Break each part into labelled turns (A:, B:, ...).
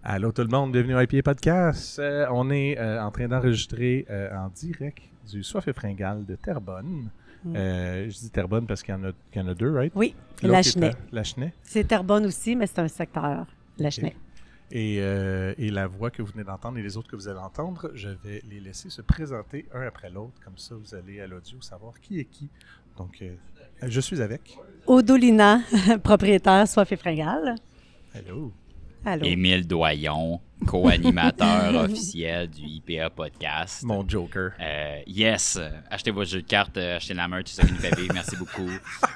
A: Allô tout le monde, bienvenue à IPA Podcast. On est en train d'enregistrer en direct du Soif et Fringale de Terrebonne. Je dis Terrebonne parce qu'il y en a deux, right?
B: Oui, Lachenay.
A: Lachenay.
B: C'est Terrebonne aussi, mais c'est un secteur, Lachenay.
A: Et la voix que vous venez d'entendre et les autres que vous allez entendre, je vais les laisser se présenter un après l'autre. Comme ça, vous allez à l'audio savoir qui est qui. Donc, je suis avec...
B: Odolina, propriétaire Soif et Fringale.
A: Allô.
B: Allô.
C: Émile Doyon, co-animateur officiel du IPA Podcast.
A: Mon Joker.
C: Yes, achetez vos jeux de cartes, achetez la merch, c'est ça qui nous fait vivre, merci beaucoup.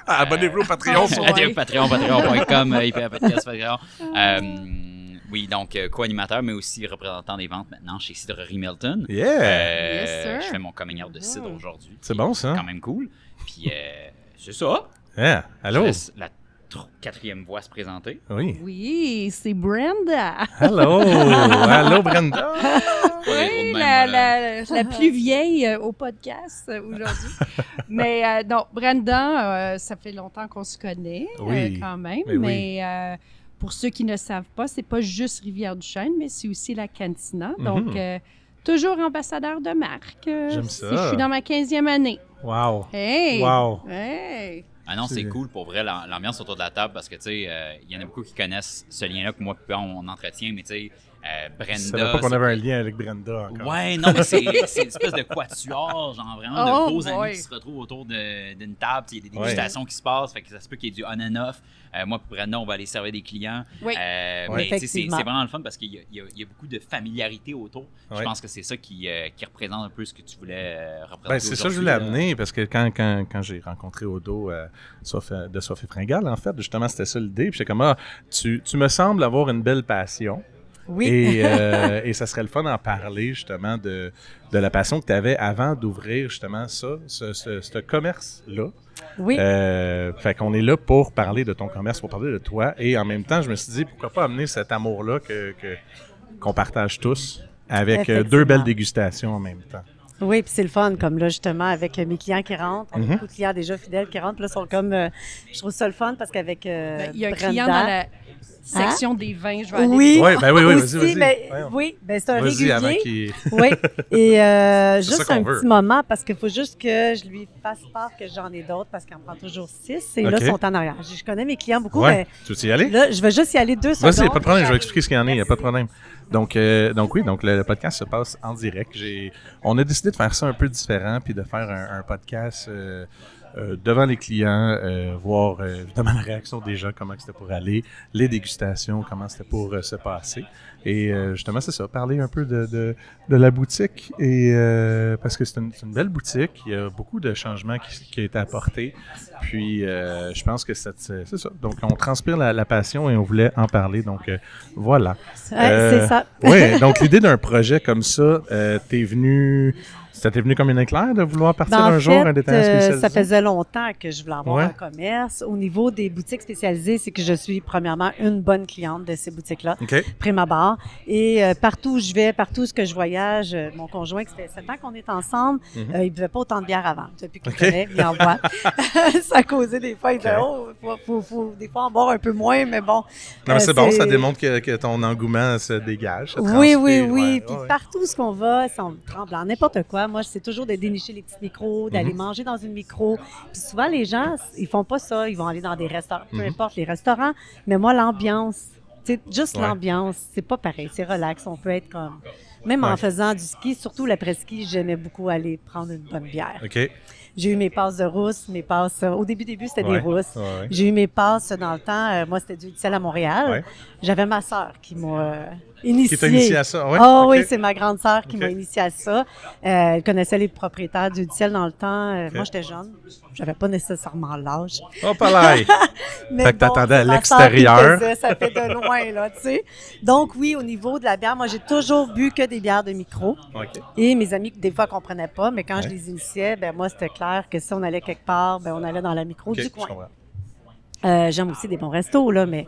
A: Abonnez-vous au Patreon.
C: Patreon.com, IPA Podcast, Patreon. Oui, donc co-animateur, mais aussi représentant des ventes maintenant chez Cidrerie Milton.
A: Yeah!
C: Yes, sir. Je fais mon coming out de cidre aujourd'hui.
A: C'est bon, ça?
C: C'est quand même cool. Puis, c'est ça.
A: Yeah. Allô?
C: Je laisse la quatrième voix se présenter.
A: Oui.
D: Oui, c'est Brenda.
A: Allô! Allô, Brenda!
D: Oui, la plus vieille au podcast aujourd'hui. Mais non, Brenda, ça fait longtemps qu'on se connaît quand même. Mais pour ceux qui ne savent pas, c'est pas juste Rivière-du-Chêne, mais c'est aussi la Cantina. Donc, toujours ambassadeur de marque.
A: J'aime ça.
D: Je suis dans ma 15e année.
A: Wow!
D: Hey!
A: Wow!
D: Hey!
C: Ah non, c'est cool pour vrai, l'ambiance autour de la table, parce que, tu sais, il y en a beaucoup qui connaissent ce lien-là que moi, on entretient, mais tu sais, Brenda... Je
A: savais pas qu'on avait un lien avec Brenda encore.
C: Ouais, non, mais c'est une espèce de quatuor, genre vraiment de beaux amis qui se retrouvent autour d'une table, il y a des dégustations qui se passent, fait que ça se peut qu'il y ait du on and off. Moi, pour Brenda, on va aller servir des clients.
D: Oui.
C: Mais c'est vraiment le fun parce qu'il y a beaucoup de familiarité autour. Je pense que c'est ça qui représente un peu ce que tu voulais représenter.
A: Ben, c'est ça que je voulais amener parce que quand j'ai rencontré Odo de Soif et Fringale, en fait, justement, c'était ça l'idée. Puis j'étais comme, tu me sembles avoir une belle passion.
B: Oui.
A: Et ça serait le fun d'en parler, justement, de la passion que tu avais avant d'ouvrir, justement, ce commerce-là.
B: Oui.
A: Fait qu'on est là pour parler de ton commerce, pour parler de toi. Et en même temps, je me suis dit, pourquoi pas amener cet amour-là qu'on partage tous avec deux belles dégustations en même temps.
B: Oui, puis c'est le fun, comme là, justement, avec mes clients qui rentrent, on a beaucoup de clients déjà fidèles qui rentrent, puis là, sont comme, je trouve ça le fun parce qu'avec
D: il y a un
B: Brenda,
D: client dans la section des vins, je vais aller.
B: Oui,
A: aussi,
B: vas-y.
A: Mais,
B: oui, ben c'est un régulier.
A: Avant qu'il...
B: Oui, et juste un
A: veut.
B: petit moment, parce qu'il faut juste que je lui fasse part que j'en ai d'autres, parce qu'il en prend toujours 6, et là, ils sont en arrière. Je connais mes clients beaucoup, mais
A: tu veux y aller?
B: Là, je vais juste y aller 2 secondes.
A: Vas-y, pas de problème, je vais expliquer ce qu'il y en a, il n'y a pas de problème. Donc le podcast se passe en direct. On a décidé de faire ça un peu différent, puis de faire un podcast devant les clients, voir évidemment la réaction des gens, comment c'était pour aller, les dégustations, comment c'était pour se passer. Et justement, c'est ça, parler un peu de la boutique, et parce que c'est une belle boutique, il y a beaucoup de changements qui ont été apportés. Puis je pense que c'est ça. Donc on transpire la passion et on voulait en parler. Donc voilà.
B: C'est ça.
A: Oui, donc l'idée d'un projet comme ça, ça t'est venu comme une éclair de vouloir partir un jour un détaillant spécialisé?
B: Ça faisait longtemps que je voulais avoir un commerce. Au niveau des boutiques spécialisées, c'est que je suis premièrement une bonne cliente de ces boutiques-là, prime abord. Et partout où je vais, partout où je voyage, mon conjoint, qui fait 7 ans qu'on est ensemble, il ne buvait pas autant de bière avant. Depuis qu'il connaît, il en boit. Ça causait des fois, il disait, faut des fois en boire un peu moins, mais bon.
A: Non, mais c'est bon, ça démontre que ton engouement se dégage.
B: Oui. Puis partout où on va, on tremble en n'importe quoi. Moi, c'est toujours de dénicher les petits micros, d'aller manger dans une micro. Puis souvent, les gens, ils font pas ça. Ils vont aller dans des restaurants, peu importe les restaurants. Mais moi, l'ambiance, c'est juste l'ambiance. C'est pas pareil. C'est relax. On peut être comme... Même en faisant du ski, surtout l'après-ski, j'aimais beaucoup aller prendre une bonne bière.
A: OK.
B: J'ai eu mes passes de rousse, mes passes... Au début, c'était des rousses. J'ai eu mes passes dans le temps. Moi, c'était du ciel à Montréal. J'avais ma sœur qui m'a initiée. Qui t'a initié
A: à ça?
B: Oui, c'est ma grande sœur qui m'a initiée à ça. Elle connaissait les propriétaires du ciel dans le temps. Moi, j'étais jeune. J'avais pas nécessairement l'âge.
A: Oh, pas là! Fait que t'attendais à l'extérieur.
B: Ça fait de loin, là, tu sais. Donc, oui, au niveau de la bière, moi, j'ai toujours bu que des bières de micro. Et mes amis, des fois, comprenaient pas, mais quand je les initiais, ben moi, c'était clair que si on allait quelque part, ben on allait dans la micro du coin. J'aime aussi des bons restos, là, mais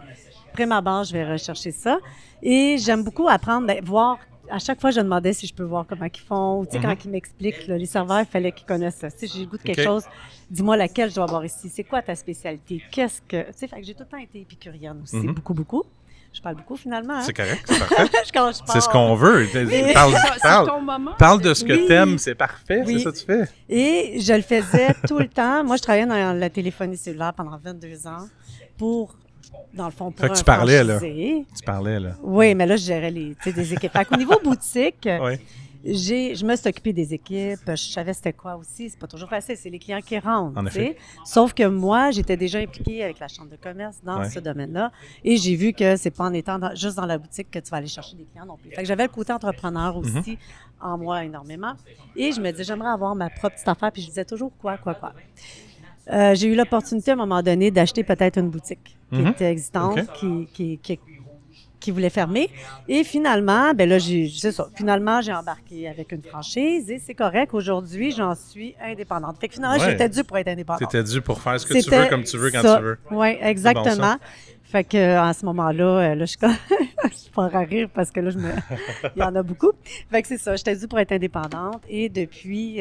B: après ma base, je vais rechercher ça. Et j'aime beaucoup apprendre, voir. À chaque fois, je demandais si je peux voir comment ils font. Tu sais, quand ils m'expliquent, là, les serveurs, il fallait qu'ils connaissent ça. Si j'ai le goût de quelque chose, dis-moi laquelle je dois avoir ici. C'est quoi ta spécialité? Qu'est-ce que... Tu sais, fait que j'ai tout le temps été épicurienne aussi, beaucoup. Je parle beaucoup, finalement. Hein?
A: C'est correct, c'est parfait.
B: Quand je parle.
A: C'est ce qu'on veut. Parle de ce que t'aimes, c'est parfait, c'est ça que tu fais.
B: Et je le faisais tout le temps. Moi, je travaillais dans la téléphonie cellulaire pendant 22 ans pour... Dans le fond, pour
A: fait que tu parlais, là. Tu parlais, là.
B: Oui, mais là, je gérais des équipes. Fait qu'au niveau boutique, je me suis occupée des équipes. Je savais c'était quoi aussi. C'est pas toujours facile. C'est les clients qui rentrent.
A: En effet.
B: Sauf que moi, j'étais déjà impliquée avec la chambre de commerce dans ce domaine-là. Et j'ai vu que c'est pas en étant juste dans la boutique que tu vas aller chercher des clients non plus. Fait que j'avais le côté entrepreneur aussi en moi énormément. Et je me disais, j'aimerais avoir ma propre petite affaire. Puis je disais toujours quoi. J'ai eu l'opportunité à un moment donné d'acheter peut-être une boutique qui était existante, qui voulait fermer. Et finalement, ben là, c'est ça. Finalement, j'ai embarqué avec une franchise et c'est correct. Aujourd'hui, j'en suis indépendante. Fait que finalement, j'étais due pour être indépendante.
A: T'étais due pour faire ce que tu veux, comme tu veux, quand tu veux.
B: Oui, exactement. Bon, fait que à ce moment-là, je suis comme... je pars à rire parce que là, il y en a beaucoup. Fait que c'est ça, j'étais due pour être indépendante. Et depuis,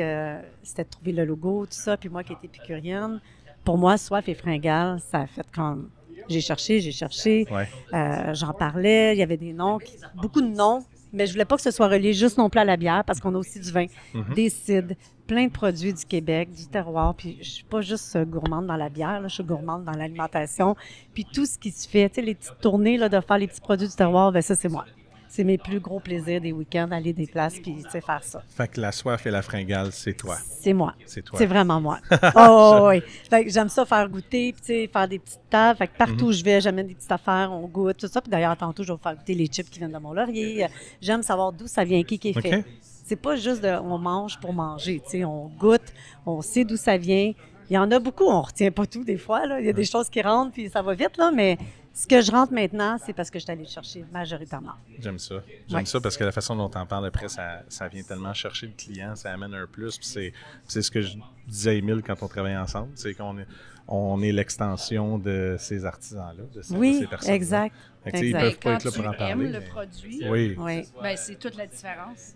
B: c'était de trouver le logo, tout ça. Puis moi qui étais épicurienne, pour moi, Soif et Fringales, ça a fait comme... J'ai cherché. J'en parlais, il y avait des noms, beaucoup de noms. Mais je voulais pas que ce soit relié juste non plus à la bière parce qu'on a aussi du vin, des cidres, plein de produits du Québec, du terroir. Puis je suis pas juste gourmande dans la bière, là, je suis gourmande dans l'alimentation. Puis tout ce qui se fait, tu sais, les petites tournées là, de faire les petits produits du terroir, ben ça, c'est moi. C'est mes plus gros plaisirs des week-ends, aller des places puis tu sais, faire ça.
A: Fait que la Soif et la Fringale, c'est toi.
B: C'est moi.
A: C'est toi.
B: C'est vraiment moi. Oui. Fait que j'aime ça faire goûter, puis tu sais, faire des petites tables. Fait que partout où je vais, j'amène des petites affaires, on goûte, tout ça. Puis d'ailleurs, tantôt, je vais vous faire goûter les chips qui viennent de Mont-Laurier. J'aime savoir d'où ça vient, qui est fait. C'est pas juste on mange pour manger, tu sais, on goûte, on sait d'où ça vient. Il y en a beaucoup, on retient pas tout des fois, là. Il y a des choses qui rentrent, puis ça va vite, là, mais ce que je rentre maintenant, c'est parce que je suis allée le chercher majoritairement.
A: J'aime ça. J'aime ça parce que la façon dont tu en parles après, ça vient tellement chercher le client, ça amène un plus. Puis c'est ce que je disais à Émile quand on travaillait ensemble, c'est qu'on est l'extension de ces artisans-là, de ces personnes-là.
B: Exact.
A: Ils peuvent pas être là pour en
D: parler.
A: parler.
D: Le produit,
B: ben,
D: c'est toute la différence.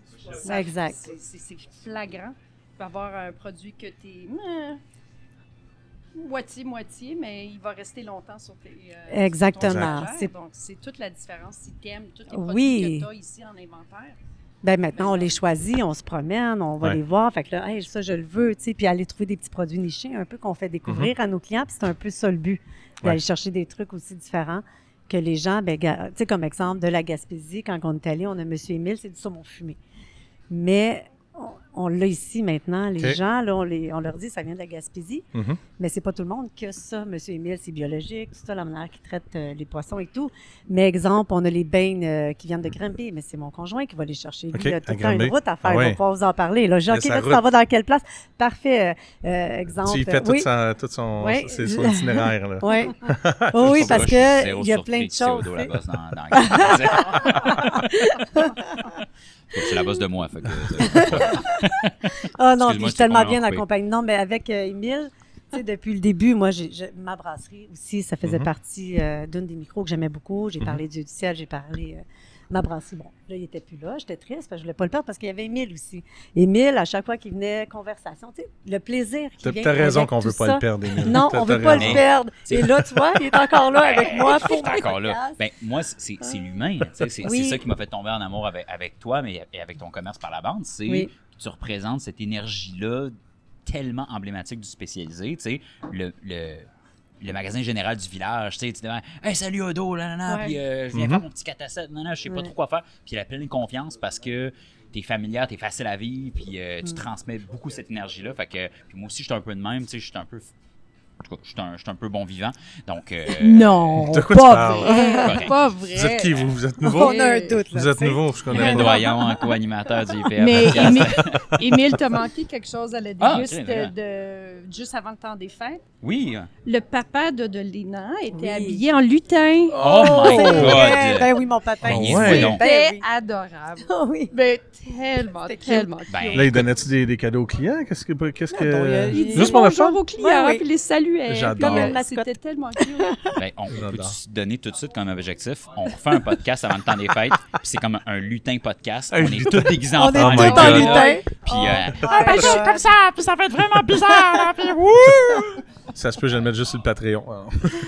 B: Exact.
D: C'est flagrant. Tu peux avoir un produit que tu es... moitié, mais il va rester longtemps sur tes...
B: Exactement.
D: Donc, c'est toute la différence si tu aimes tous les produits que tu as ici en inventaire.
B: Bien, maintenant, on les choisit, on se promène, on va les voir. Fait que là, ça, je le veux, tu sais, puis aller trouver des petits produits nichés, un peu qu'on fait découvrir à nos clients, puis c'est un peu ça le but, d'aller chercher des trucs aussi différents que les gens, tu sais, comme exemple, de la Gaspésie, quand on est allé, on a M. Émile, c'est du saumon fumé. Mais... on l'a ici maintenant, les gens, là, on leur dit ça vient de la Gaspésie, mais c'est pas tout le monde que ça. Monsieur Émile, c'est biologique, tout ça, la manière qu'il traite les poissons et tout. Mais exemple, on a les beignes qui viennent de Granby, mais c'est mon conjoint qui va les chercher. Lui, il a tout le temps une route à faire, il va pouvoir vous en parler. Là, OK, là, tu t'en vas dans quelle place? Parfait. Exemple.
A: Il fait tout son itinéraire. Là.
B: Oui, parce qu'il y a plein de choses.
C: C'est la bosse de moi. Fait que,
B: non, puis je suis tellement bien accompagnée. Non, mais avec Émile, tu sais, depuis le début, moi, ma brasserie aussi, ça faisait partie d'une des micros que j'aimais beaucoup. J'ai parlé du ciel, j'ai parlé ma brasserie. Bon, là, il n'était plus là. J'étais triste parce que je ne voulais pas le perdre parce qu'il y avait Émile aussi. Émile, à chaque fois qu'il venait, conversation, tu sais, le plaisir qui vient.
A: Tu as raison qu'on ne veut pas le perdre, Émile.
B: Non, on ne veut pas le perdre. Et là, tu vois, il est encore là avec moi pour
C: il est encore là. Ben, moi, c'est l'humain. C'est ça qui m'a fait tomber en amour avec toi et avec ton commerce par la bande. C'est que tu représentes cette énergie-là tellement emblématique du spécialisé. Tu sais, le magasin général du village, tu sais, tu dis « Hey, salut Odo, puis je viens faire mon petit 4 à 7, je sais pas trop quoi faire. » Puis il a pleine confiance parce que t'es familière, t'es facile à vivre, puis tu transmets beaucoup cette énergie-là. Fait que puis moi aussi, je suis un peu de même, tu sais, je suis un peu... En tout cas, je suis un peu bon vivant, donc...
B: Non,
A: de quoi tu parles?
D: Pas vrai.
A: Vous êtes qui, vous? Vous êtes nouveau?
B: On a un doute, là.
A: Vous êtes nouveau, je connais pas.
C: Émile Doyon, en co-animateur du IPR.
D: Mais Émile, t'as manqué quelque chose à la déguste juste avant le temps des fêtes.
C: Oui.
D: Le papa de Lina était habillé en lutin.
C: Oh my God!
B: Ben oui, mon papa.
D: C'était adorable.
B: Oui.
D: Ben, tellement.
A: Là, il donnait-tu des cadeaux aux clients? Qu'est-ce que...
D: Il
A: Juste pour le fun?
D: aux clients, puis les saluait. fluet.
A: J'adore.
D: C'était tellement cute.
C: Ben, on peut se donner tout de suite comme objectif. On refait un podcast avant le temps des fêtes, puis c'est comme un lutin podcast. On est tous déguisés en
B: On est tous en lutin.
C: Puis
D: comme ça, puis ça va être vraiment bizarre. Là, puis wouh!
A: Ça se peut, je vais le mettre juste sur le Patreon.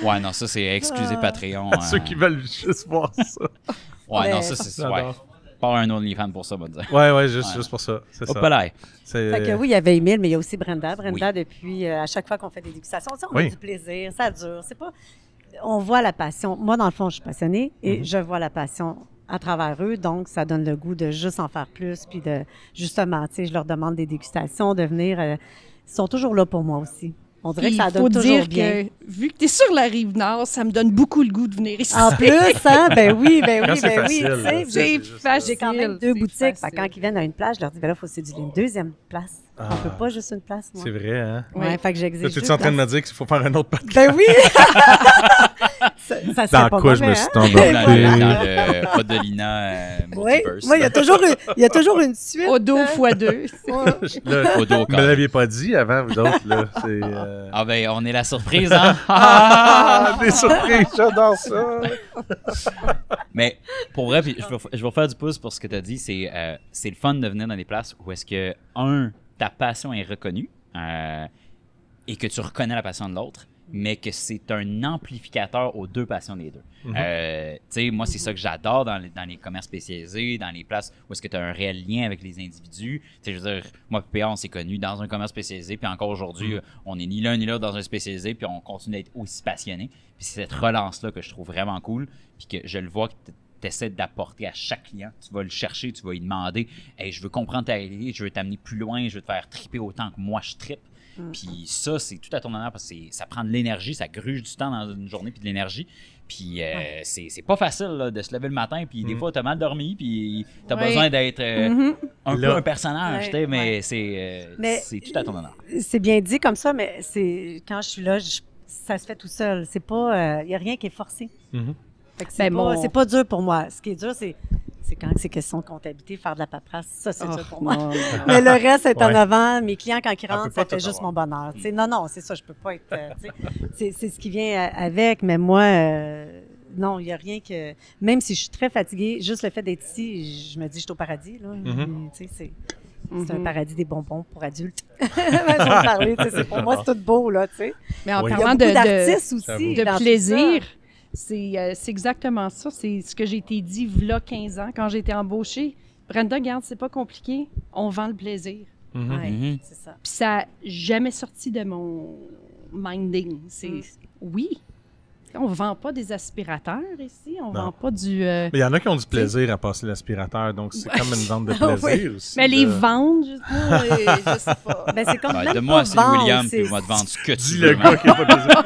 C: Ouais, non, ça, c'est exclusif Patreon.
A: Ceux qui veulent juste voir ça.
C: Ouais, non, ça, c'est... Ouais. Pas un OnlyFans pour ça, on va dire.
A: Ouais, juste pour ça. C'est ça.
C: Là.
B: Fait que oui, il y avait Émile, mais il y a aussi Brenda. Brenda, depuis, à chaque fois qu'on fait des dégustations, on a du plaisir, ça dure. C'est pas... On voit la passion. Moi, dans le fond, je suis passionnée et je vois la passion à travers eux, donc ça donne le goût de juste en faire plus, puis de, justement, tu sais, je leur demande des dégustations, de venir... ils sont toujours là pour moi aussi. On dirait que ça donne toujours bien.
D: Que, vu que tu es sur la Rive-Nord, ça me donne beaucoup le goût de venir ici.
B: En plus, hein? Ben oui.
D: C'est facile.
B: J'ai quand même 2 boutiques. Quand ils viennent à une place, je leur dis, ben là, il faut céduler une deuxième place. On ne peut pas juste une place, moi.
A: C'est vrai, hein?
B: Ouais, fait que j'exige.
A: Tu es en train de me dire qu'il faut faire un autre podcast?
B: Ben oui! ça serait
A: dans quoi je me suis embarqué?
C: Dans le Odolina Multiverse.
B: Oui, il y a toujours une suite.
D: Odo x2.
C: Odo
A: vous ne me l'aviez pas dit avant, vous autres. Là.
C: Ah ben, on est la surprise, hein?
A: Des surprises, j'adore ça!
C: Mais pour vrai, je vais faire du pouce pour ce que tu as dit. C'est le fun de venir dans des places où est-ce que, ta passion est reconnue et que tu reconnais la passion de l'autre, mais que c'est un amplificateur aux deux passions des deux. Tu sais, moi, c'est ça que j'adore dans les commerces spécialisés, dans les places où est-ce que tu as un réel lien avec les individus. Tu sais, je veux dire, moi et PA, on s'est connus dans un commerce spécialisé, puis encore aujourd'hui, on n'est ni l'un ni l'autre dans un spécialisé, puis on continue d'être aussi passionnés. Puis c'est cette relance-là que je trouve vraiment cool, puis que je le vois que tu essaies d'apporter à chaque client. Tu vas le chercher, tu vas lui demander « Hey, je veux comprendre ta idée, je veux t'amener plus loin, je veux te faire triper autant que moi je trippe. » Puis ça, c'est tout à ton honneur parce que ça prend de l'énergie, ça gruge du temps dans une journée puis de l'énergie. Puis c'est pas facile là, de se lever le matin, puis des fois, t'as mal dormi, puis t'as besoin d'être un peu un personnage, mais c'est tout à ton honneur.
B: C'est bien dit comme ça, mais quand je suis là, ça se fait tout seul. C'est pas... Il n'y a rien qui est forcé. C'est pas dur pour moi. Ce qui est dur, c'est quand c'est question de comptabilité, faire de la paperasse. Ça, c'est dur pour moi. Mais le reste, est en avant. Mes clients, quand ils rentrent, ça fait juste mon bonheur. Non, c'est ça. Je peux pas être... c'est ce qui vient avec. Mais moi, non, il n'y a rien que... Même si je suis très fatiguée, juste le fait d'être ici, je me dis, je suis au paradis. Là. C'est un paradis des bonbons pour adultes. Pour moi, c'est tout beau. Là,
D: mais en
B: parlant
D: d'artistes
B: aussi,
D: de plaisir... C'est exactement ça. C'est ce que j'ai été dit v'là 15 ans quand j'ai été embauchée. Brenda, regarde, c'est pas compliqué. On vend le plaisir.
B: C'est ça.
D: Puis ça n'a jamais sorti de mon minding. Oui. On ne vend pas des aspirateurs ici. On ne vend pas du...
A: Mais il y en a qui ont du plaisir à passer l'aspirateur, donc c'est comme une vente de plaisir aussi.
D: Mais les vendre, je sais pas.
B: C'est comme même
C: de moi, c'est William, puis moi, te vendre ce que tu veux.
A: Le gars qui n'a pas plaisir.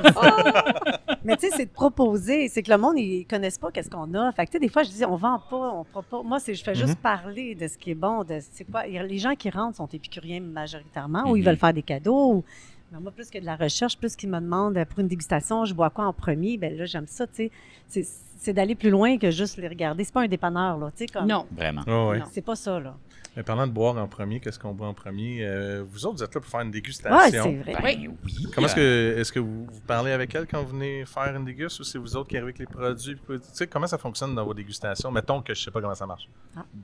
B: Mais tu sais, c'est de proposer. C'est que le monde, ils connaissent pas qu'est-ce qu'on a. Fait que tu sais, des fois, je dis, on vend pas, on propose. Moi, je fais juste parler de ce qui est bon. C'est quoi. Les gens qui rentrent sont épicuriens majoritairement, ou ils veulent faire des cadeaux, ou... Mais moi, plus que de la recherche, plus qu'ils me demandent pour une dégustation, je bois quoi en premier, bien là, j'aime ça, tu sais. C'est d'aller plus loin que juste les regarder. C'est pas un dépanneur, là, tu sais. Comme...
D: Non.
C: Vraiment.
A: Oh, ouais.
B: Non, c'est pas ça, là.
A: Mais parlant de boire en premier, qu'est-ce qu'on boit en premier? Vous autres, vous êtes là pour faire une dégustation.
B: Oui, c'est vrai.
C: Ben oui.
A: Comment est-ce que vous parlez avec elle quand vous venez faire une dégustation, ou c'est vous autres qui arrivez avec les produits? Tu sais, comment ça fonctionne dans vos dégustations? Mettons que je sais pas comment ça marche.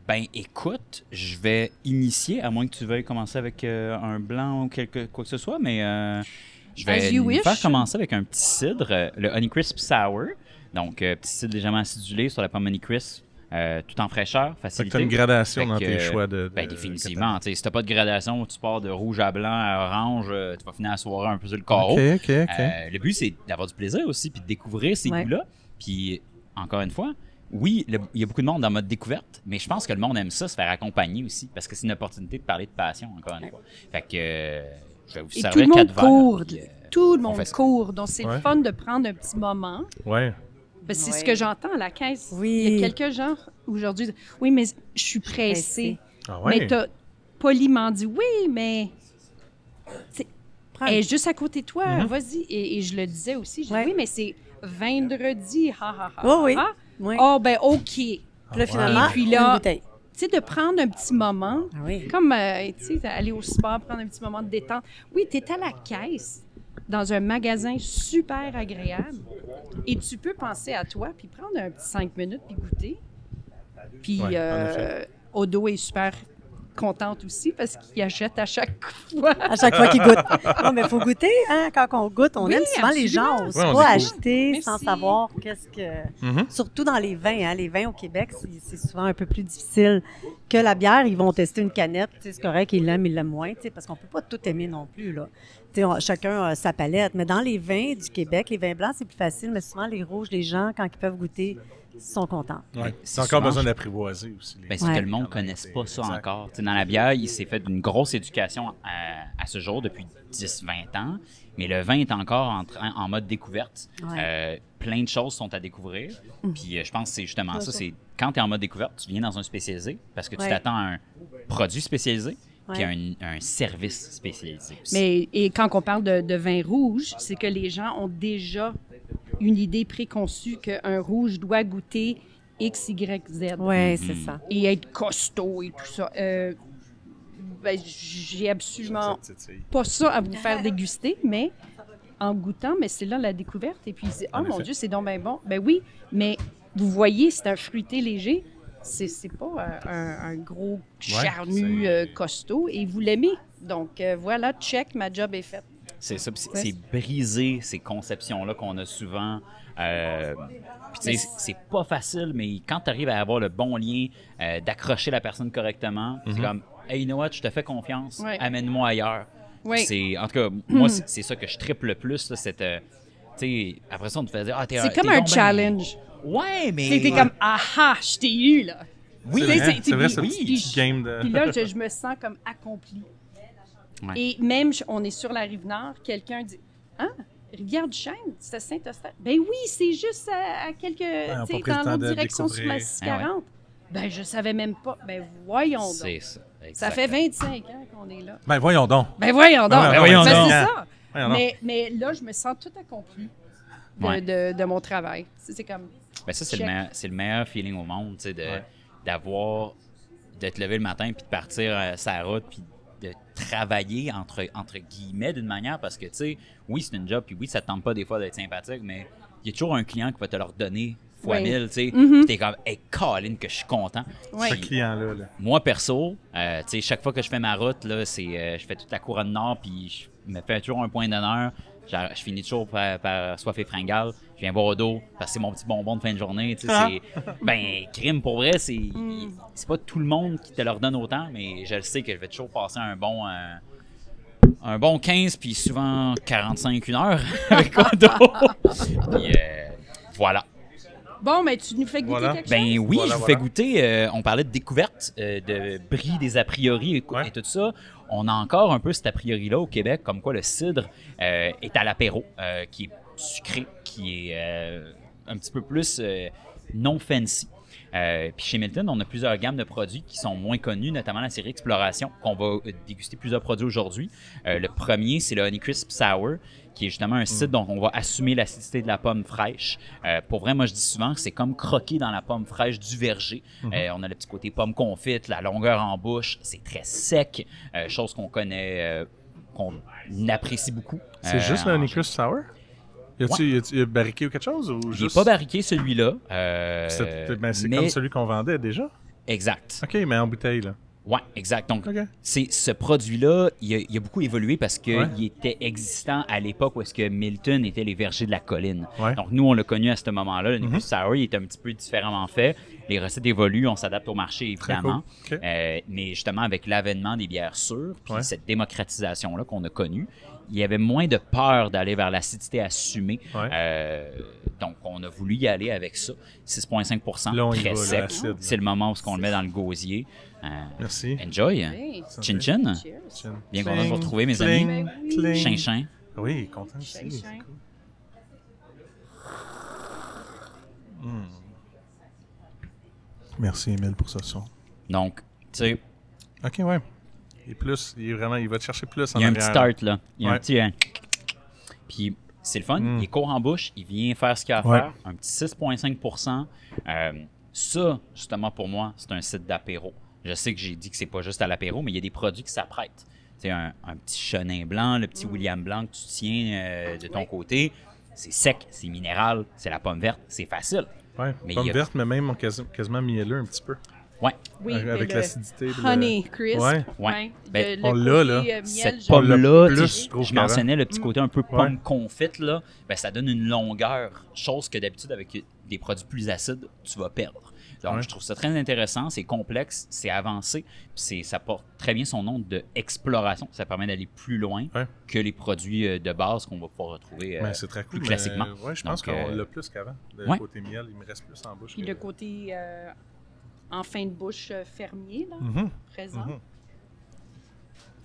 C: Ben écoute, je vais initier, à moins que tu veuilles commencer avec un blanc ou quoi que ce soit, mais je vais faire commencer avec un petit cidre, le Honeycrisp Sour. Donc, petit cidre légèrement acidulé sur la pomme Honeycrisp. Tout en fraîcheur, facilité.
A: Tu as une gradation dans tes choix de
C: définitivement. Si tu n'as pas de gradation, tu pars de rouge à blanc à orange, tu vas finir la soirée un peu sur le carreau.
A: OK.
C: Le but, c'est d'avoir du plaisir aussi, puis de découvrir ces goûts-là. Puis, encore une fois, oui, il y a beaucoup de monde dans mode découverte, mais je pense que le monde aime ça, se faire accompagner aussi, parce que c'est une opportunité de parler de passion, encore une fois. Fait que je vais vous servir 4 verres.
D: Tout le monde court, donc c'est le fun de prendre un petit moment.
A: Ouais.
D: Ben, c'est ce que j'entends à la caisse.
B: Oui.
D: Il y a quelques gens aujourd'hui. Oui, mais je suis pressée.
A: Ah ouais?
D: Mais tu as poliment dit oui, mais. Elle est juste à côté de toi, vas-y. Et je le disais aussi. Je dis oui, mais c'est vendredi.
B: Oui.
D: Oh, ben, OK.
B: Puis là, finalement,
D: et puis là,
B: une bouteille.
D: Tu sais, de prendre un petit moment, comme, tu sais, aller au sport, prendre un petit moment de détente. Oui, tu es à la caisse. dans un magasin super agréable. Et tu peux penser à toi, puis prendre un petit 5 minutes, puis goûter. Puis Odo est super contente aussi parce qu'il achète à chaque fois.
B: À chaque fois qu'il goûte. Non, mais il faut goûter, hein? Quand on goûte, on aime souvent les gens n'osent pas acheter sans savoir qu'est-ce que... Surtout dans les vins, hein? Les vins au Québec, c'est souvent un peu plus difficile que la bière. Ils vont tester une canette, c'est correct, ils l'aiment moins, parce qu'on ne peut pas tout aimer non plus, là. Chacun a sa palette. Mais dans les vins du Québec, les vins blancs, c'est plus facile, mais souvent les rouges, les gens, quand ils peuvent goûter, sont contents.
A: Ouais. C'est encore besoin d'apprivoiser aussi.
C: C'est que le monde ne connaisse pas ça encore. T'sais, dans la bière, il s'est fait une grosse éducation à ce jour depuis 10-20 ans, mais le vin est encore en mode découverte. Plein de choses sont à découvrir. Puis je pense que c'est justement ça. C'est quand tu es en mode découverte, tu viens dans un spécialisé parce que tu t'attends à un produit spécialisé puis un service spécialisé aussi.
D: Mais et quand on parle de vin rouge, c'est que les gens ont déjà une idée préconçue qu'un rouge doit goûter X, Y, Z.
B: Oui, c'est ça.
D: Et être costaud et tout ça. J'ai absolument pas ça à vous faire déguster, mais en goûtant, mais c'est là la découverte. Et puis, oh mon Dieu, c'est donc bien bon. Ben oui, mais vous voyez, c'est un fruité léger. C'est pas un gros charnu costaud. Et vous l'aimez. Donc, voilà, check, ma job est faite.
C: C'est ça, c'est briser ces conceptions-là qu'on a souvent. Puis tu sais, c'est pas facile, mais quand tu arrives à avoir le bon lien, d'accrocher la personne correctement, c'est comme, hey, you know what, je te fais confiance, amène-moi ailleurs. Oui. En tout cas, moi, c'est ça que je triple le plus, là, tu sais, après ça, on te fait dire,
D: c'est comme un challenge.
C: Ouais, mais.
D: T'es comme, ah, je t'ai eu, là.
A: Oui, c'est vrai, ce petit game de.
D: Puis là, je me sens comme accomplie. Ouais. Et même, on est sur la Rive-Nord, quelqu'un dit « Ah, Rivière-du-Chêne, c'est Saint-Eustache. » Ben oui, c'est juste à quelques... tu sais, dans l'autre direction sur la 640. Ben, je savais même pas. Ben, voyons donc. C'est ça. Ça fait 25 ans qu'on est là.
A: Ben, voyons donc.
D: Ben, voyons donc.
A: Ben, voyons donc.
D: C'est ça. Mais là, je me sens tout accompli de mon travail. C'est comme...
C: Ben, ça, c'est le meilleur feeling au monde, tu sais, d'avoir... de te lever le matin puis de partir sa route puis de travailler entre guillemets d'une manière parce que, tu sais, oui, c'est une job, puis oui, ça te tente pas des fois d'être sympathique, mais il y a toujours un client qui va te leur donner fois 1000, tu sais, puis t'es comme, hey, Colin, que je suis content.
A: Ce client-là.
C: Moi, perso, tu sais, chaque fois que je fais ma route, là, je fais toute la couronne nord, puis je me fais toujours un point d'honneur. Je finis toujours par soif et fringale. Je viens boire d'eau parce que c'est mon petit bonbon de fin de journée. Ben, crime, pour vrai, c'est pas tout le monde qui te leur donne autant, mais je le sais que je vais toujours passer un bon 15, puis souvent 45, une heure avec d'eau. Puis voilà.
D: Bon, mais tu nous fais goûter quelque chose?
C: Ben oui, je vous fais goûter. On parlait de découverte, de bris des a priori et tout ça. On a encore un peu cet a priori-là au Québec, comme quoi le cidre est à l'apéro, qui est sucré, qui est un petit peu plus non fancy. Puis chez Milton, on a plusieurs gammes de produits qui sont moins connus, notamment la série Exploration, qu'on va déguster plusieurs produits aujourd'hui. Le premier, c'est le Honeycrisp Sour, qui est justement un cidre dont on va assumer l'acidité de la pomme fraîche. Pour vrai, moi, je dis souvent que c'est comme croquer dans la pomme fraîche du verger. On a le petit côté pomme confite, la longueur en bouche, c'est très sec, chose qu'on connaît, qu'on apprécie beaucoup.
A: C'est juste le Honeycrisp Sour? Y a barriqué ou quelque chose? Ou
C: juste... J'ai pas barriqué celui-là.
A: C'est comme celui qu'on vendait déjà?
C: Exact.
A: OK, mais en bouteille, là.
C: Oui, exact. Donc, ce produit-là, il a beaucoup évolué parce qu'il était existant à l'époque où est-ce que Milton était les vergers de la colline. Donc, nous, on l'a connu à ce moment-là. Le Honeycrisp Sour, il est un petit peu différemment fait. Les recettes évoluent, on s'adapte au marché, évidemment. Cool. Mais justement, avec l'avènement des bières sûres, puis cette démocratisation-là qu'on a connue, il y avait moins de peur d'aller vers l'acidité assumée. Donc, on a voulu y aller avec ça. 6,5 très sec. C'est le moment où on le met dans le gosier.
A: Merci.
C: Enjoy. Chin chin. Bien content de vous retrouver, mes amis. Chin chin.
A: Oui, content aussi. C'est cool. Merci, Émile, pour ce son.
C: Donc, tu sais...
A: OK, ouais. Il va te chercher plus en
C: arrière. Il y a un
A: petit
C: start, là. Il y a un petit... Puis, c'est le fun. Il est court en bouche. Il vient faire ce qu'il a à faire. Un petit 6,5 ça, justement, pour moi, c'est un site d'apéro. Je sais que j'ai dit que c'est pas juste à l'apéro, mais il y a des produits qui s'apprêtent. un petit chenin blanc, le petit William blanc que tu tiens de ton côté. C'est sec, c'est minéral, c'est la pomme verte, c'est facile.
A: Oui, pomme verte, mais même quasiment mielleux un petit peu.
C: Ouais.
D: Oui,
A: avec l'acidité.
D: Honey crisp.
C: Ouais.
A: On l'a, là.
C: Cette pomme-là, je mentionnais le petit côté un peu pomme confite, là. Ben, ça donne une longueur, chose que d'habitude, avec des produits plus acides, tu vas perdre. Donc, je trouve ça très intéressant, c'est complexe, c'est avancé, puis ça porte très bien son nom d'exploration. Ça permet d'aller plus loin que les produits de base qu'on va pouvoir retrouver
A: c'est très cool,
C: plus classiquement.
A: Je pense qu'on l'a plus qu'avant. Le côté miel, il me reste plus en bouche.
D: Puis le côté en fin de bouche fermier, là, présent.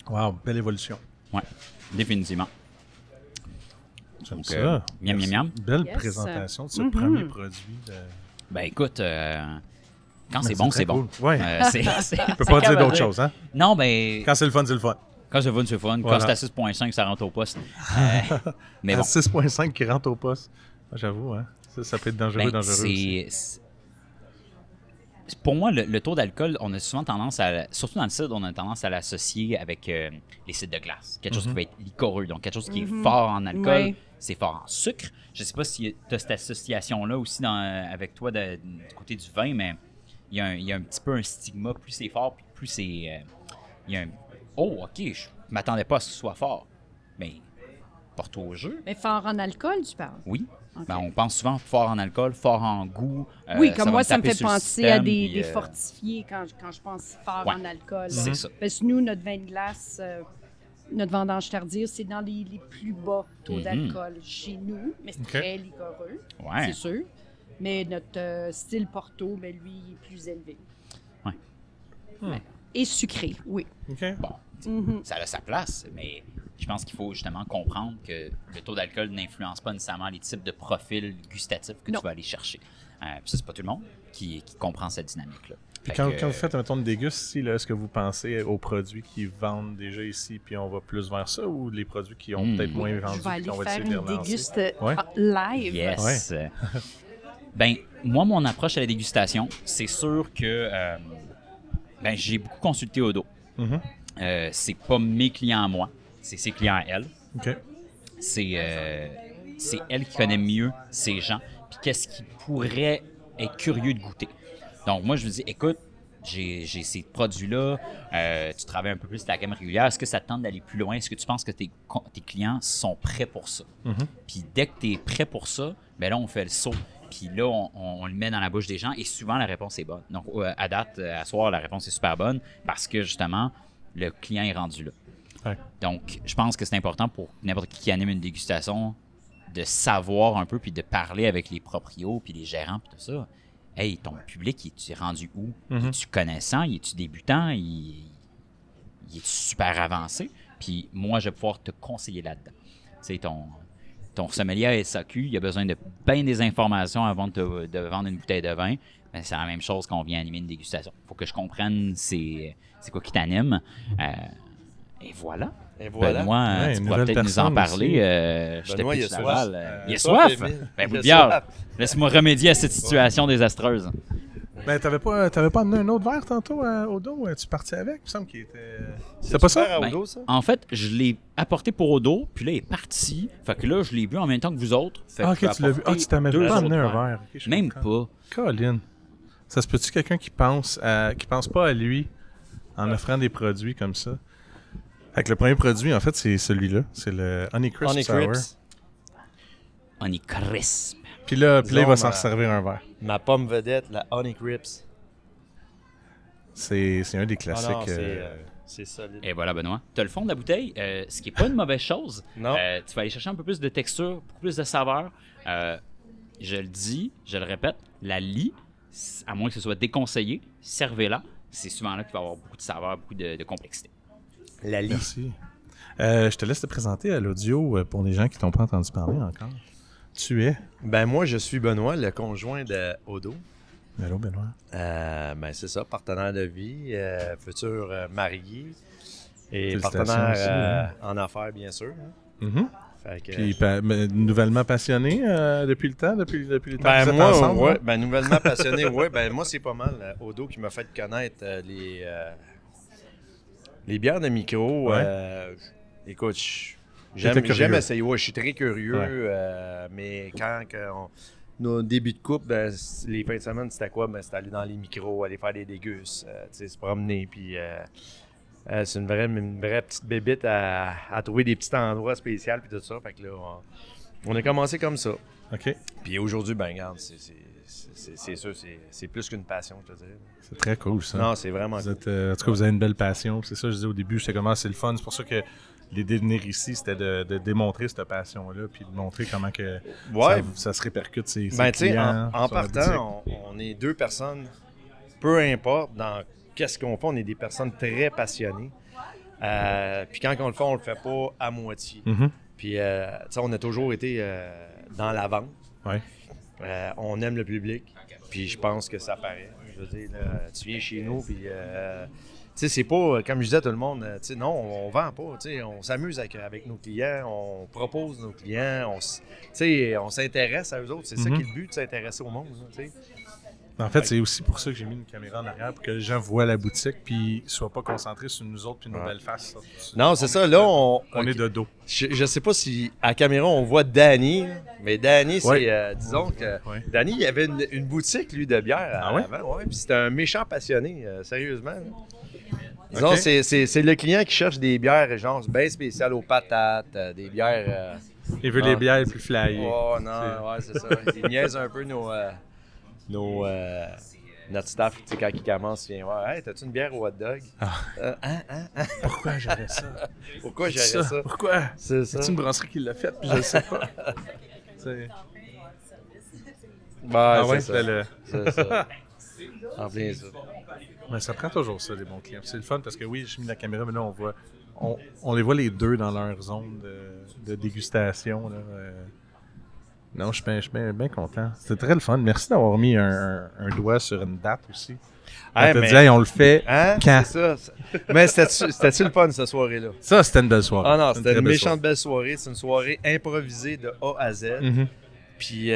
A: Wow, belle évolution.
C: Oui, définitivement.
A: J'aime ça.
C: Miam, miam, miam.
A: Belle présentation de ce premier produit.
C: Ben écoute, quand c'est bon, c'est bon.
A: Ouais.
C: On
A: peut pas dire d'autre chose, hein?
C: Non, ben.
A: Quand c'est le fun, c'est le fun.
C: Quand c'est fun, c'est le fun. Quand c'est à 6.5, ça rentre au poste. Mais bon.
A: 6.5 qui rentre au poste. J'avoue, hein? Ça peut être dangereux, dangereux.
C: Pour moi, le taux d'alcool, on a souvent tendance surtout dans le cidre, on a tendance à l'associer avec les cidres de glace. Quelque chose qui va être liquoreux. Donc, quelque chose qui est fort en alcool, c'est fort en sucre. Je ne sais pas si tu as cette association-là aussi avec toi du côté du vin, mais il y a un petit peu un stigma. Plus c'est fort, puis plus c'est... il y a un... Oh, OK, je ne m'attendais pas à ce que ce soit fort. Mais porte au jeu.
D: Mais fort en alcool, tu parles?
C: Oui. Okay. Ben, on pense souvent fort en alcool, fort en goût.
D: Oui, comme moi, ça me fait penser à des fortifiés quand je pense fort en alcool.
C: C'est ça.
D: Parce que nous, notre vin de glace, notre vendange tardive, c'est dans les plus bas taux d'alcool chez nous, mais c'est très liquoreux, c'est sûr. Mais notre style Porto, ben, lui, il est plus élevé.
C: Oui.
D: Et sucré, oui.
C: Bon, ça a sa place, mais je pense qu'il faut justement comprendre que le taux d'alcool n'influence pas nécessairement les types de profils gustatifs que tu vas aller chercher. Puis ça, c'est pas tout le monde qui comprend cette dynamique-là.
A: Puis quand vous faites un ton de déguste ici, est-ce que vous pensez aux produits qui vendent déjà ici, puis on va plus vers ça, ou les produits qui ont peut-être moins vendus?
D: Je vais aller faire une déguste live.
C: Yes! Ben, moi, mon approche à la dégustation, c'est sûr que j'ai beaucoup consulté Odo. C'est pas mes clients à moi, c'est ses clients à elle. C'est elle qui connaît mieux ces gens, puis qu'est-ce qui pourrait être curieux de goûter. Donc, moi, je me dis, écoute, j'ai ces produits-là, tu travailles un peu plus la gamme régulière, est-ce que ça te tente d'aller plus loin? Est-ce que tu penses que tes clients sont prêts pour ça? Puis dès que tu es prêt pour ça, ben là, on fait le saut. Puis là, on le met dans la bouche des gens et souvent, la réponse est bonne. Donc, à date, à soir, la réponse est super bonne parce que, justement, le client est rendu là. Donc, je pense que c'est important pour n'importe qui anime une dégustation de savoir un peu puis de parler avec les proprios puis les gérants puis tout ça. Hey, ton public, es-tu rendu où? Es-tu connaissant? Es-tu débutant? Es-tu super avancé? Puis moi, je vais pouvoir te conseiller là-dedans. Tu sais, ton sommelier à SAQ, il a besoin de bien des informations avant de vendre une bouteille de vin. Ben, c'est la même chose qu'on vient animer une dégustation. Il faut que je comprenne c'est quoi qui t'anime. Et voilà. Benoît, tu pourras peut-être nous en parler.
E: Benoît, il a soif.
C: Il a soif? Ben, vous bière. Laisse-moi remédier à cette situation désastreuse.
A: Ben, t'avais pas amené un autre verre tantôt au dos? Tu partais avec? Il me semble qu'il était... C'était pas ça?
E: Ben, ça?
C: En fait, je l'ai apporté pour Odo, puis là, il est parti. Fait que là, je l'ai bu en même temps que vous autres. Fait
A: ok, tu l'as vu. Ah, tu t'as même pas amené un verre. Okay,
C: même pas.
A: Colin. Ça se peut-tu quelqu'un qui pense pas à lui en offrant des produits comme ça? Fait que le premier produit, en fait, c'est celui-là. C'est le Honey Crisp Sour.
C: Honey Crisp.
A: Puis là, il va s'en servir un verre.
E: Ma pomme vedette, la Honey Crisp.
A: C'est un des classiques.
E: C'est solide.
C: Et voilà, Benoît. Tu as le fond de la bouteille, ce qui n'est pas une mauvaise chose.
E: Non.
C: Tu vas aller chercher un peu plus de texture, beaucoup plus de saveur. Je le dis, je le répète, la lie, à moins que ce soit déconseillé, servez-la. C'est souvent là qu'il va y avoir beaucoup de saveur, beaucoup de complexité.
E: La lie.
A: Merci. Je te laisse te présenter à l'audio pour les gens qui t'ont pas entendu parler encore. Tu es?
E: Ben moi, je suis Benoît, le conjoint de Odo.
A: Allô, Benoît.
E: Ben c'est ça, partenaire de vie, futur marié et partenaire en affaires, bien sûr. Fait que,
A: puis nouvellement passionné depuis le temps que vous êtes
E: moi,
A: ensemble?
E: Ouais, ben nouvellement passionné, ouais. Ben moi, c'est pas mal Odo qui m'a fait connaître Les bières de micro, écoute, j'aime essayer. Ouais, je suis très curieux, mais quand nos débuts de coupe, les fins de semaine, c'était quoi? C'était aller dans les micros, aller faire des dégustes, se promener, puis c'est une vraie petite bébite à trouver des petits endroits spéciaux, puis tout ça. Fait que là, on a commencé comme ça.
A: OK.
E: Puis aujourd'hui, ben regarde, c'est sûr, c'est plus qu'une passion, je te dirais.
A: C'est très cool, ça.
E: Non, c'est vraiment cool.
A: En tout cas, vous avez une belle passion. C'est ça, je disais au début, j'étais comment c'est le fun. C'est pour ça que l'idée de venir ici, c'était de démontrer cette passion-là, puis de montrer comment que ça se répercute ses clients.
E: En partant, on est deux personnes, peu importe dans qu'est-ce qu'on fait, on est des personnes très passionnées. Puis quand on le fait pas à moitié.
A: Mm-hmm.
E: Puis, on a toujours été dans la vente.
A: Ouais.
E: On aime le public. Puis je pense que ça paraît. Je veux dire, là, tu viens chez nous, puis... c'est pas, comme je disais à tout le monde, non, on vend pas. On s'amuse avec nos clients, on propose nos clients, on s'intéresse à eux autres. C'est ça qui est le but, de s'intéresser au monde.
A: En fait, c'est aussi pour ça que j'ai mis une caméra en arrière, pour que les gens voient la boutique, puis ne soient pas concentrés sur nous autres, puis nos belles faces.
E: Non, c'est ça. Là, on
A: est de dos.
E: Je sais pas si à caméra, on voit Danny, mais Danny, c'est, disons que Danny, il avait une boutique, lui, de bière avant. Ouais, puis c'était un méchant passionné, sérieusement. Disons, c'est le client qui cherche des bières, genre, bien spéciales aux patates, des bières...
A: Il veut les bières plus flyées.
E: Oh non, c'est ça. Il niaise un peu notre staff, quand il commence, il vient voir. Hey, t'as-tu une bière au hot dog?
A: Pourquoi j'aurais ça?
E: Pourquoi j'aurais ça?
A: Pourquoi?
E: C'est ça.
A: C'est une brasserie qui l'a fait, puis je le sais pas.
E: C'est ça. En plein ça.
A: Mais ça prend toujours ça, les bons clients. C'est le fun parce que oui, j'ai mis la caméra, mais là, on les voit les deux dans leur zone de dégustation. Là. Non, je suis bien content. C'était très le fun. Merci d'avoir mis un doigt sur une date aussi. On t'a dit, hey, on le fait quand?
E: C'est ça. Mais c'était-tu le fun, cette soirée-là?
A: Ça, c'était une belle soirée.
E: Ah non, c'était une méchante belle soirée. C'est une soirée improvisée de A à Z.
A: Mm-hmm.
E: Puis,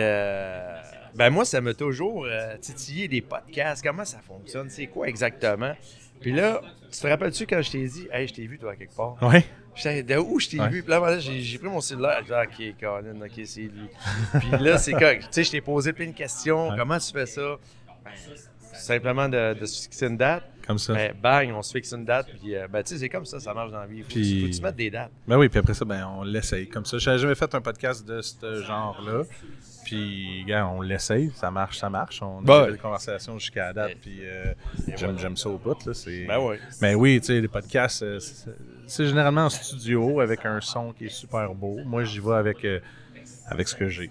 E: moi, ça m'a toujours titillé des podcasts. Comment ça fonctionne? C'est quoi exactement? Puis là, tu te rappelles-tu quand je t'ai dit, hey, je t'ai vu, toi, quelque part?
A: Oui.
E: De où je t'ai vu? Puis là, j'ai pris mon cellulaire. J'ai dit, OK, Colin, OK, c'est lui. Puis là, c'est quoi? Tu sais, je t'ai posé plein de questions. Ouais. Comment tu fais ça? Simplement de se fixer une date.
A: Comme ça.
E: Bang, on se fixe une date. Puis, tu sais, c'est comme ça marche dans la vie. Faut que tu mettes des dates.
A: Ben oui, puis après ça, on l'essaye. Comme ça, j'avais jamais fait un podcast de ce genre-là. Puis, gars, on l'essaye, ça marche. On a des conversations jusqu'à la date, puis j'aime ça au bout. Là,
E: oui.
A: Mais oui, tu sais, les podcasts, c'est généralement en studio avec un son qui est super beau. Moi, j'y vais avec ce que j'ai.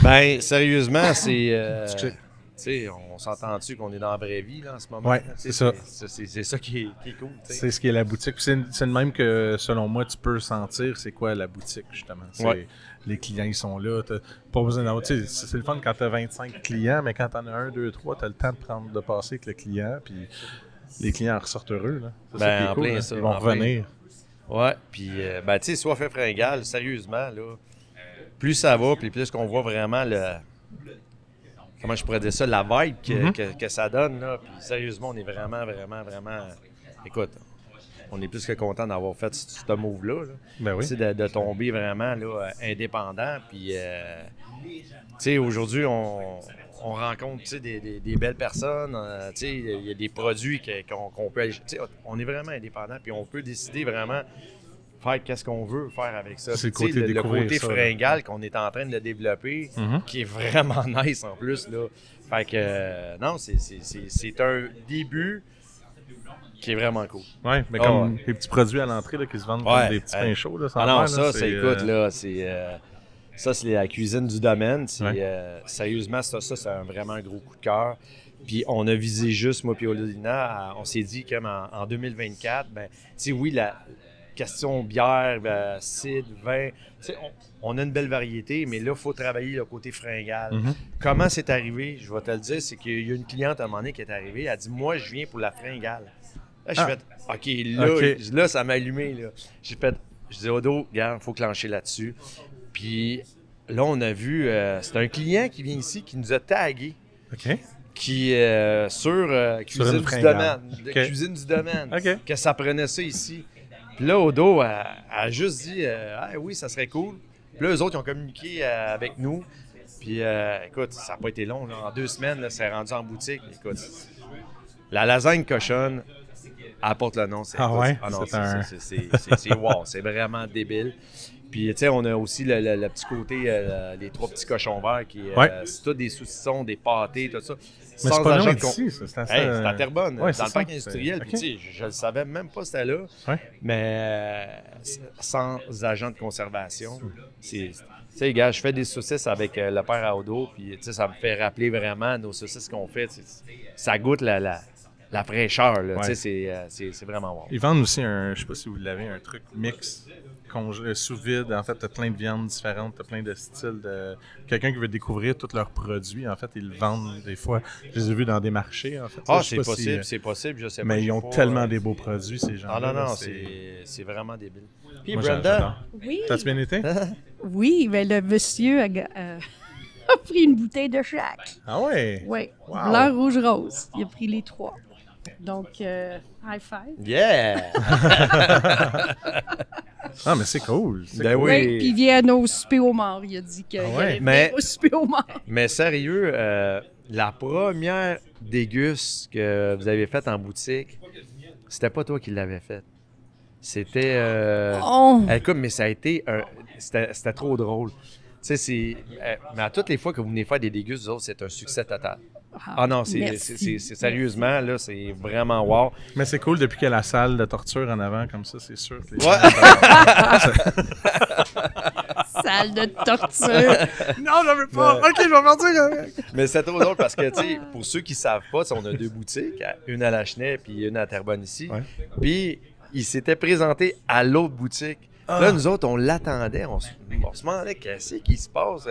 E: Ben, sérieusement, c'est... tu sais, on s'entend-tu qu'on est dans la vraie vie là, en ce moment?
A: Oui, c'est ça.
E: C'est ça qui est cool. T'sais.
A: C'est ce qui est la boutique. C'est le même que, selon moi, tu peux sentir c'est quoi la boutique, justement. Les clients, ils sont là. T'as pas besoin d'avoir... C'est le fun quand tu as 25 clients, mais quand tu en as 1, 2, 3, tu as le temps de passer avec le client, puis les clients en ressortent heureux. Là. C'est ça qui est cool, ça. Ils vont revenir.
E: Ouais, puis, tu sais, soit fait fringale, sérieusement, là, plus ça va, puis plus qu'on voit vraiment comment je pourrais dire ça, la vibe que ça donne, là. Puis sérieusement, on est vraiment... Écoute, on est plus que content d'avoir fait ce move-là. Là.
A: Ben oui.
E: De tomber vraiment là, indépendant. Puis, tu sais, aujourd'hui, on rencontre des belles personnes. Tu sais, il y a des produits qu'on peut... Tu sais, on est vraiment indépendant, puis on peut décider vraiment... faire qu'est-ce qu'on veut faire avec ça.
A: C'est le côté
E: fringale qu'on est en train de développer, qui est vraiment nice en plus. Là. Fait que, non, c'est un début qui est vraiment cool.
A: Oui, mais comme les petits produits à l'entrée là, qui se vendent comme des petits pains chauds. Là,
E: écoute, là, ça, c'est la cuisine du domaine. Sérieusement, ça c'est vraiment un gros coup de cœur. Puis on a visé juste, moi puis Olina, on s'est dit comme en 2024, ben, tu sais, oui, la question bière, cidre, vin, on a une belle variété, mais là, il faut travailler le côté fringale. Comment c'est arrivé? Je vais te le dire, c'est qu'il y a une cliente à un moment donné qui est arrivée, elle a dit « Moi, je viens pour la fringale. » Là, j'ai fait « OK, là, ça m'a allumé. » Je dis « Odo, regarde, il faut clencher là-dessus. » Puis là, on a vu, c'est un client qui vient ici, qui nous a tagués.
A: OK.
E: qui sur Cuisine du Domaine. Cuisine du Domaine. Que ça prenait ça ici. Puis là, Odo a juste dit oui, ça serait cool. Puis là, eux autres, ils ont communiqué avec nous. Puis écoute, ça n'a pas été long. Là. En 2 semaines, là, c'est rendu en boutique. Écoute, la lasagne cochonne apporte le nom. C'est wow, c'est vraiment débile. Puis, tu sais, on a aussi le petit côté, les 3 petits cochons verts qui c'est tout des saucissons, des pâtés, tout ça.
A: Mais c'est pas loin d'ici, ça.
E: C'est à Terrebonne, dans le parc industriel. Puis, tu sais, je le savais même pas c'était là. Mais sans agent de conservation, tu sais, gars, je fais des saucisses avec le père à Odo, puis, tu sais, ça me fait rappeler vraiment nos saucisses qu'on fait. Ça goûte la fraîcheur, là. Tu sais, c'est vraiment bon.
A: Ils vendent aussi je sais pas si vous l'avez, un truc mix. Sous vide, en fait, t'as plein de viandes différentes, t'as plein de styles de... Quelqu'un qui veut découvrir tous leurs produits, en fait, ils le vendent des fois. Je les ai vus dans des marchés, en fait.
E: C'est possible, c'est possible, je sais pas.
A: Mais ils ont tellement des beaux produits, ces gens-là.
E: Non, c'est vraiment débile. Puis Brenda,
A: t'as-tu bien été?
D: Oui, mais le monsieur a pris une bouteille de chaque.
A: Ah ouais?
D: Oui, blanc, rouge, rose. Il a pris les 3. Donc, high five.
E: Yeah!
A: Ah, mais c'est cool.
D: Oui, puis il vient au souper au mort. Il a dit qu'il allait au souper au mort.
E: Mais sérieux, la première déguste que vous avez faite en boutique, c'était pas toi qui l'avais faite. C'était... Écoute, mais ça a été... C'était trop drôle. Tu sais, mais à toutes les fois que vous venez faire des dégustes, vous autres, c'est un succès total. Ah non, c'est sérieusement, là, c'est vraiment wow.
A: Mais c'est cool depuis qu'il y a la salle de torture en avant, comme ça, c'est sûr. Que les
D: salle de torture.
A: Non, j'en veux pas. OK, je vais partir.
E: Mais c'est trop drôle parce que, tu sais, pour ceux qui savent pas, on a 2 boutiques, une à Lachenay puis une à Terrebonne ici. Puis, il s'était présenté à l'autre boutique. Là, nous autres, on l'attendait. On se demandait qu'est-ce qui se passe.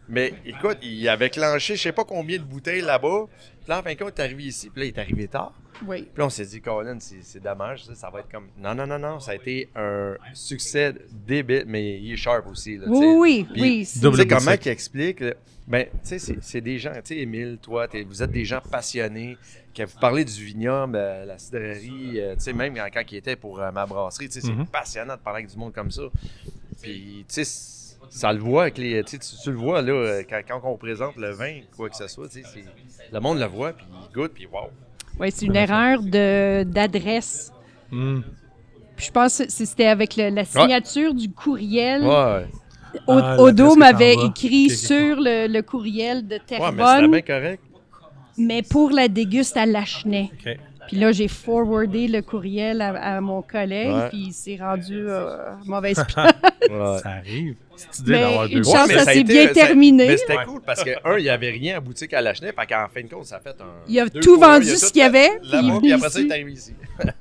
E: Mais écoute, il avait clenché je sais pas combien de bouteilles là-bas. Puis là, en fin de compte, il est arrivé ici. Puis là, il est arrivé tard.
D: Oui.
E: Puis là, on s'est dit, Colin, c'est dommage. Ça va être comme... Non. Ça a été un succès débile. Mais il est sharp aussi. Là,
D: oui.
E: Tu sais, comment il explique... Ben, tu sais, c'est des gens... Tu sais, Émile, toi, vous êtes des gens passionnés. Quand vous parlez du vignoble, la cidrerie, tu sais, même quand il était pour ma brasserie, tu sais, c'est passionnant de parler avec du monde comme ça. Puis, tu sais, ça le voit avec les... Tu le vois, là, quand on présente le vin, quoi que ce soit, tu sais, le monde le voit, puis il goûte, puis wow.
D: Oui, c'est une erreur d'adresse. Puis je pense que c'était avec la signature du courriel. Odo m'avait écrit sur le courriel de Terrebonne.
E: Mais c'était bien correct.
D: Mais pour la déguste à Lachenay. Puis là, j'ai forwardé le courriel à mon collègue, puis il s'est rendu mauvaise place.
A: Ça arrive. C'est idée d'avoir 2
D: une chance, ça s'est bien terminé.
E: Mais c'était cool parce que, il n'y avait rien à boutique à Lachenay, fait qu'en fin de compte, ça a fait un...
D: Il a tout vendu ce qu'il y avait,
E: puis après ça, il est arrivé ici.
D: Là.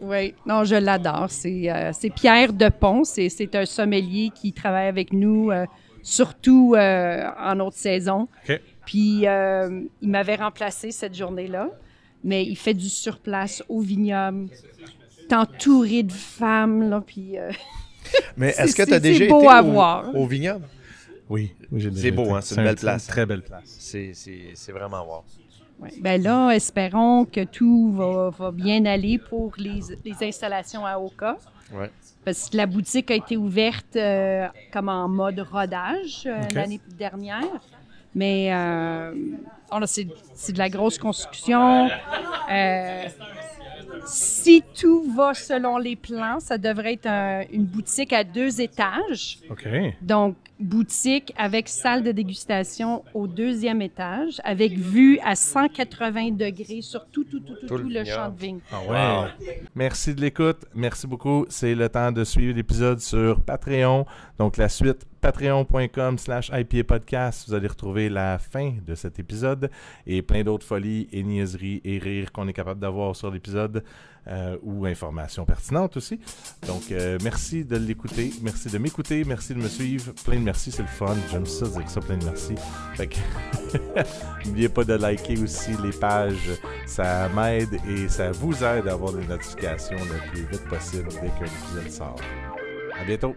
D: Oui. Non, je l'adore. C'est Pierre Depont. C'est un sommelier qui travaille avec nous, surtout en haute saison. Puis, il m'avait remplacé cette journée-là, mais il fait du surplace au vignoble. T'es entouré de femmes, là, puis...
E: mais est-ce que tu as déjà été au vignoble?
A: Oui, j'ai déjà
E: été. C'est beau, hein? C'est une belle place.
A: C'est une très belle place.
E: C'est vraiment wow.
D: Ouais. Ben là, espérons que tout va bien aller pour les installations à Oka.
E: Ouais.
D: Parce que la boutique a été ouverte comme en mode rodage l'année dernière. Mais c'est de la grosse construction. Si tout va selon les plans, ça devrait être une boutique à 2 étages. Donc, boutique avec salle de dégustation au 2e étage, avec vue à 180 degrés sur tout le champ de vigne.
A: Wow. Merci de l'écoute. Merci beaucoup. C'est le temps de suivre l'épisode sur Patreon. Donc, la suite, patreon.com/IPA Podcast. Vous allez retrouver la fin de cet épisode et plein d'autres folies et niaiseries et rires qu'on est capable d'avoir sur l'épisode ou informations pertinentes aussi. Donc, merci de l'écouter. Merci de m'écouter. Merci de me suivre. Plein de merci, c'est le fun. J'aime ça dire ça, plein de merci. Fait que n'oubliez pas de liker aussi les pages. Ça m'aide et ça vous aide à avoir des notifications le plus vite possible dès qu'un épisode sort. À bientôt!